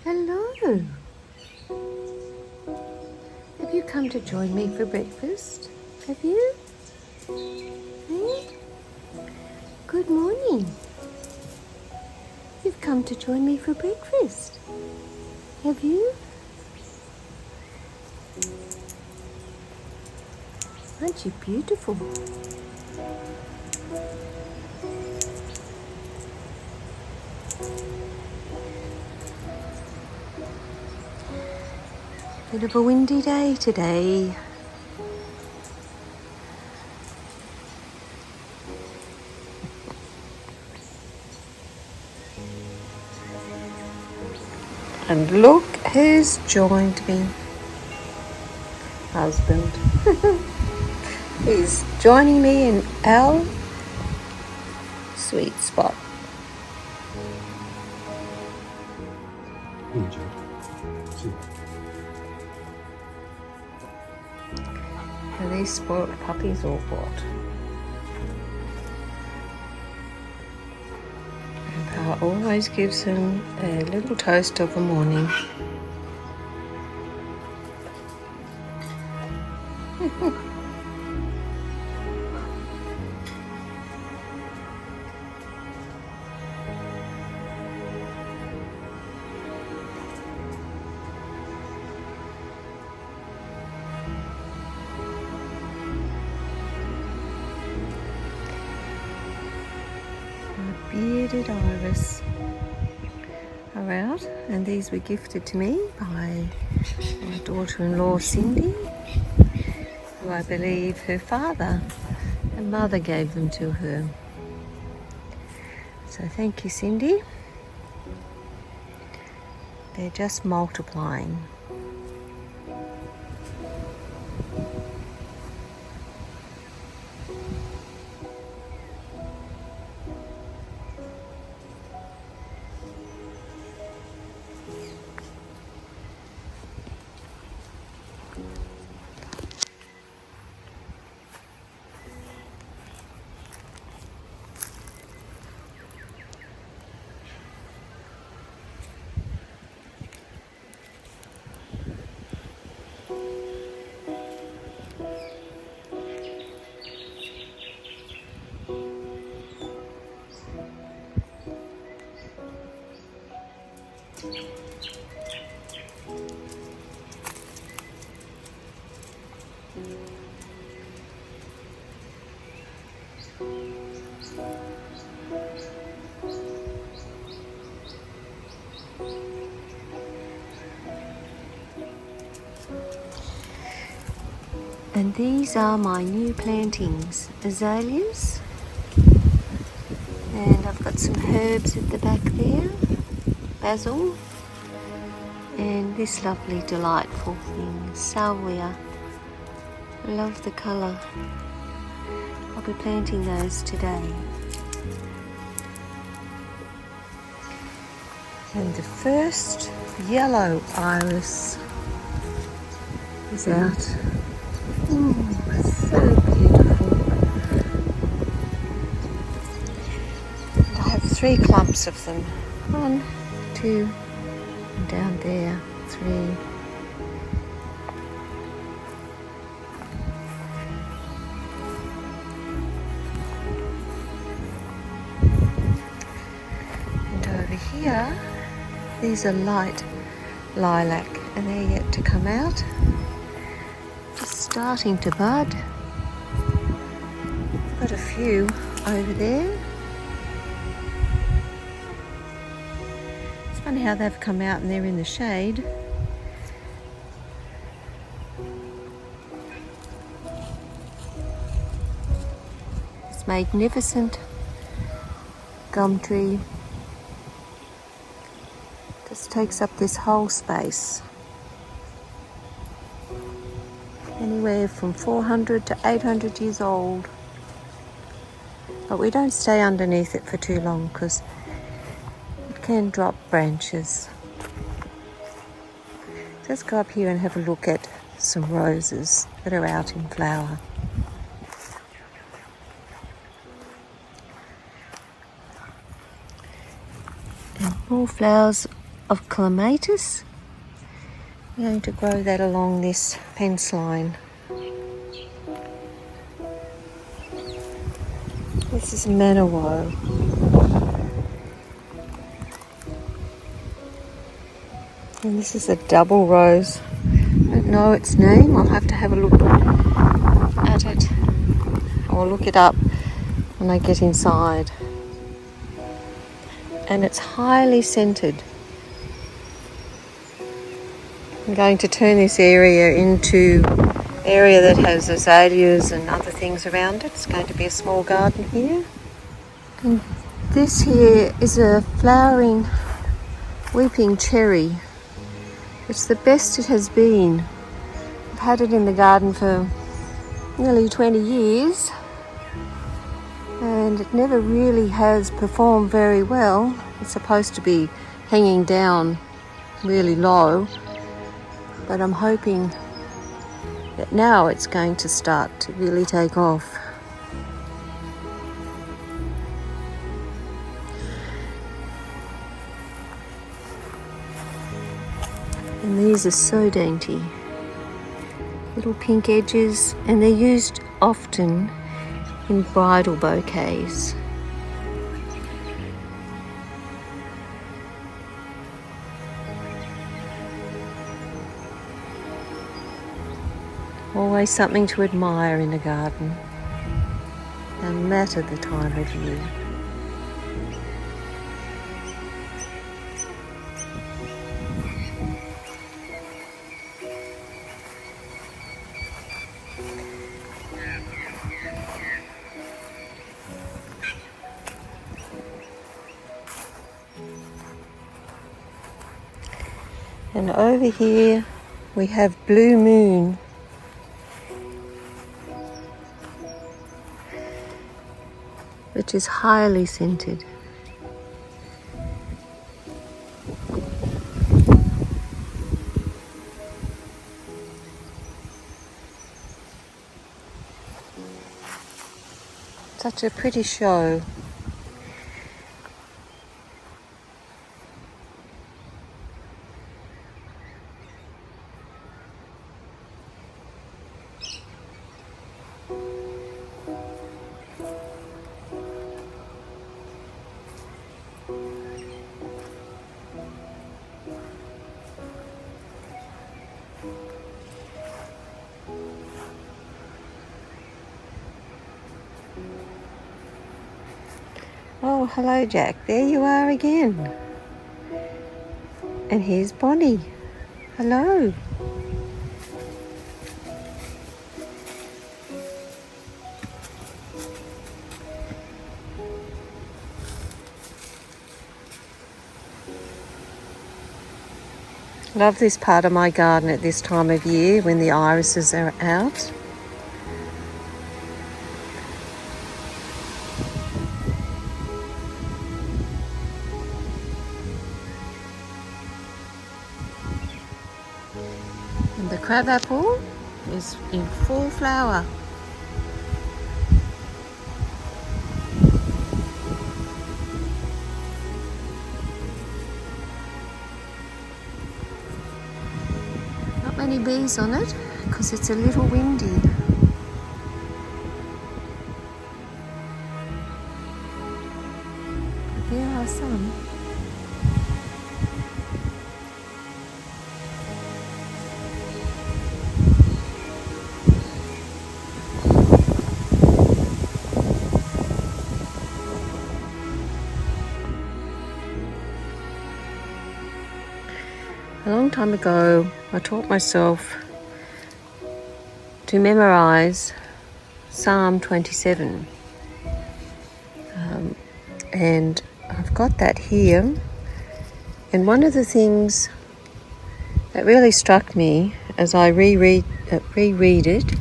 Hello. Have you come to join me for breakfast? Have you? Good morning. You've come to join me for breakfast. Have you? Aren't you beautiful? Bit of a windy day today. And look who's joined me. Husband. He's joining me in our sweet spot. Are these spoiled puppies or what? And Pa always gives him a little toast of a morning. Bearded iris are out, and these were gifted to me by my daughter-in-law Cindy, who I believe her father and mother gave them to her. So thank you, Cindy. They're just multiplying. And these are my new plantings, azaleas, and I've got some herbs at the back there, basil, and this lovely delightful thing, salvia. I love the colour. I'll be planting those today. And the first yellow iris is out. So beautiful. And I have 3 clumps of them. 1, 2, and down there, 3. And over here, these are light lilac, and they're yet to come out. Starting to bud. I've got a few over there. It's funny how they've come out and they're in the shade. This magnificent gum tree just takes up this whole space. Anywhere from 400 to 800 years old. But we don't stay underneath it for too long because it can drop branches. Let's go up here and have a look at some roses that are out in flower. And more flowers of clematis. I'm going to grow that along this fence line. This is manawaro. And this is a double rose. I don't know its name. I'll have to have a look at it. Or look it up when I get inside. And it's highly scented. I'm going to turn this area into area that has azaleas and other things around it. It's going to be a small garden here. And this here is a flowering weeping cherry. It's the best it has been. I've had it in the garden for nearly 20 years and it never really has performed very well. It's supposed to be hanging down really low, but I'm hoping that now it's going to start to really take off. And these are so dainty. Little pink edges, and they're used often in bridal bouquets. Always something to admire in a garden, no matter the time of year. And over here we have blue moon. Which is highly scented. Such a pretty show. Oh, hello Jack, there you are again. And here's Bonnie. Hello. Love this part of my garden at this time of year when the irises are out. And the crabapple is in full flower. Not many bees on it because it's a little windy. There are some. A long time ago, I taught myself to memorize Psalm 27. And I've got that here. And one of the things that really struck me as I reread it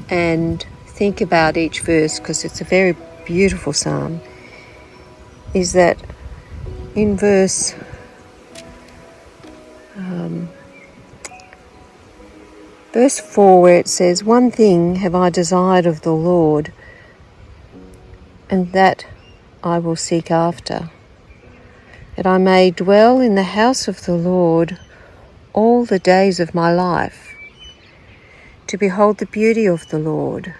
and think about each verse, because it's a very beautiful psalm, is that in verse verse 4, where it says, "One thing have I desired of the Lord, and that I will seek after, that I may dwell in the house of the Lord all the days of my life, to behold the beauty of the Lord,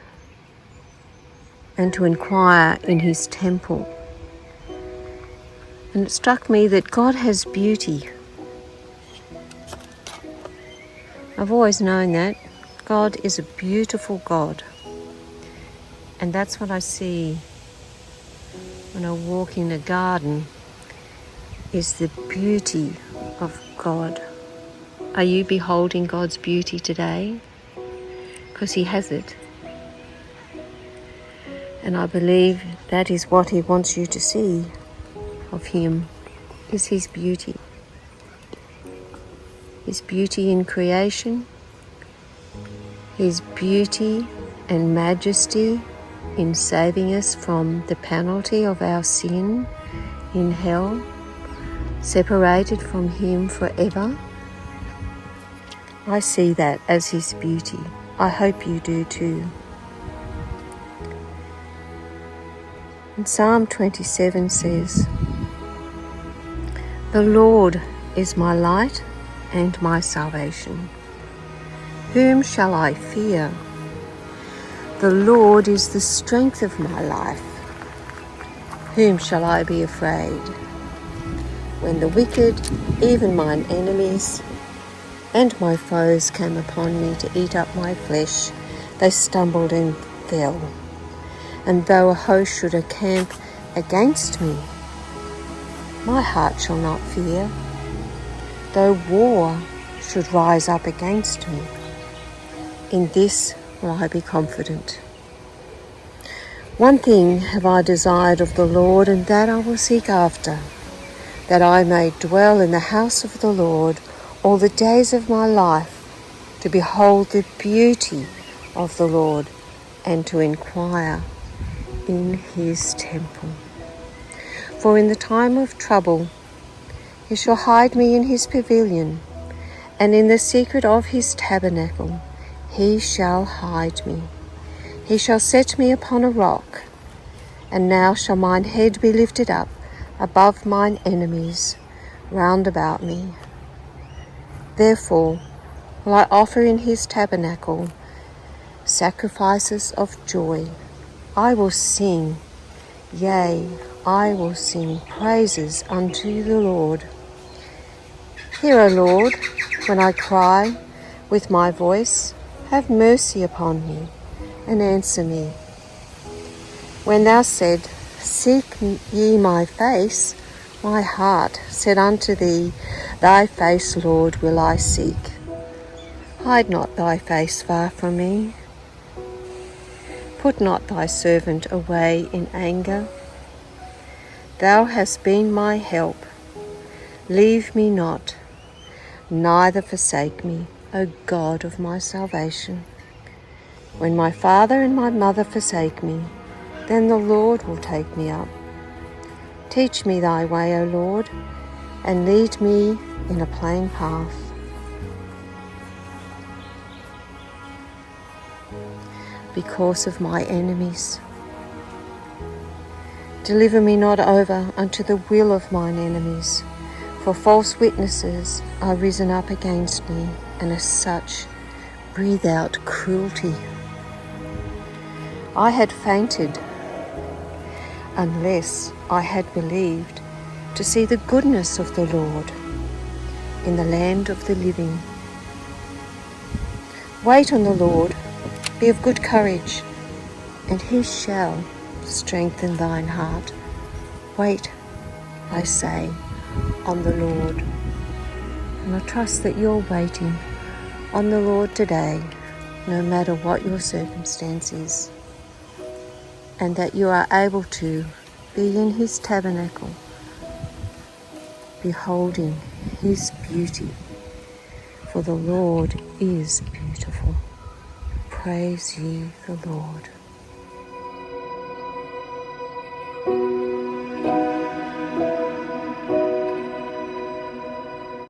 and to inquire in his temple. And it struck me that God has beauty. I've always known that. God is a beautiful God. And that's what I see when I walk in a garden, is the beauty of God. Are you beholding God's beauty today? Because he has it. And I believe that is what he wants you to see of him, is his beauty. His beauty in creation, his beauty and majesty in saving us from the penalty of our sin in hell, separated from him forever. I see that as his beauty. I hope you do too. And Psalm 27 says, "The Lord is my light and my salvation. Whom shall I fear? The Lord is the strength of my life. Whom shall I be afraid? When the wicked, even mine enemies, and my foes came upon me to eat up my flesh, they stumbled and fell. And though a host should encamp against me, my heart shall not fear. Though war should rise up against me, in this will I be confident. One thing have I desired of the Lord, and that I will seek after, that I may dwell in the house of the Lord all the days of my life, to behold the beauty of the Lord, and to inquire in his temple. For in the time of trouble he shall hide me in his pavilion, and in the secret of his tabernacle he shall hide me. He shall set me upon a rock, and now shall mine head be lifted up above mine enemies round about me. Therefore will I offer in his tabernacle sacrifices of joy. I will sing, yea, I will sing praises unto the Lord. Hear, O Lord, when I cry with my voice, have mercy upon me, and answer me. When thou said, Seek ye my face, my heart said unto thee, Thy face, Lord, will I seek. Hide not thy face far from me. Put not thy servant away in anger. Thou hast been my help. Leave me not, neither forsake me, O God of my salvation. When my father and my mother forsake me, then the Lord will take me up. Teach me thy way, O Lord, and lead me in a plain path. Because of my enemies. Deliver me not over unto the will of mine enemies, for false witnesses are risen up against me, and as such breathe out cruelty. I had fainted, unless I had believed to see the goodness of the Lord in the land of the living. Wait on the Lord, be of good courage, and he shall strengthen thine heart. Wait, I say, on the Lord. And I trust that you're waiting on the Lord today, no matter what your circumstance is, and that you are able to be in his tabernacle, beholding his beauty, for the Lord is beautiful. Praise ye the Lord.